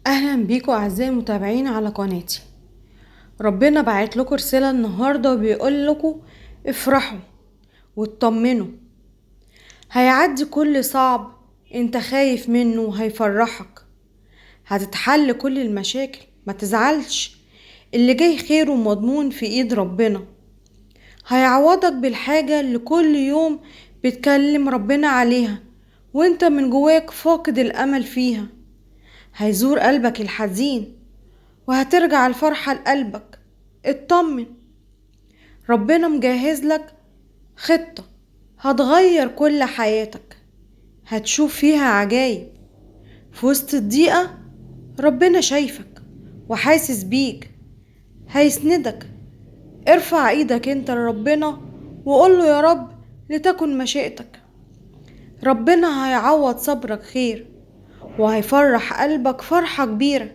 اهلا بيكم اعزائي المتابعين على قناتي. ربنا بعت لكم رسالة النهاردة وبيقول لكم افرحوا واطمنوا. هيعدي كل صعب انت خايف منه وهيفرحك. هتتحل كل المشاكل، ما تزعلش، اللي جاي خيره مضمون في ايد ربنا. هيعوضك بالحاجة اللي كل يوم بتكلم ربنا عليها وانت من جواك فاقد الامل فيها. هيزور قلبك الحزين وهترجع الفرحة لقلبك. اطمن، ربنا مجهز لك خطة هتغير كل حياتك، هتشوف فيها عجايب. في وسط الضيقة ربنا شايفك وحاسس بيك، هيسندك. ارفع ايدك انت لربنا وقوله يا رب لتكن مشيئتك. ربنا هيعوض صبرك خير وهيفرح قلبك فرحة كبيرة.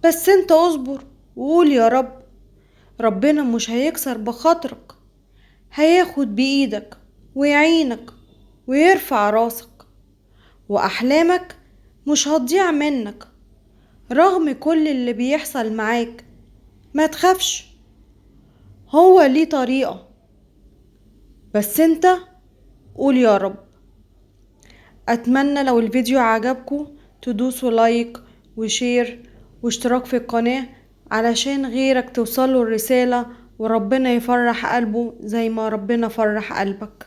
بس انت اصبر وقول يا رب. ربنا مش هيكسر بخاطرك، هياخد بإيدك ويعينك ويرفع راسك، وأحلامك مش هتضيع منك رغم كل اللي بيحصل معاك. ما تخافش، هو ليه طريقة، بس انت قول يا رب. أتمنى لو الفيديو عجبكم تدوسوا لايك وشير واشتراك في القناة علشان غيرك توصله الرسالة وربنا يفرح قلبه زي ما ربنا فرح قلبك.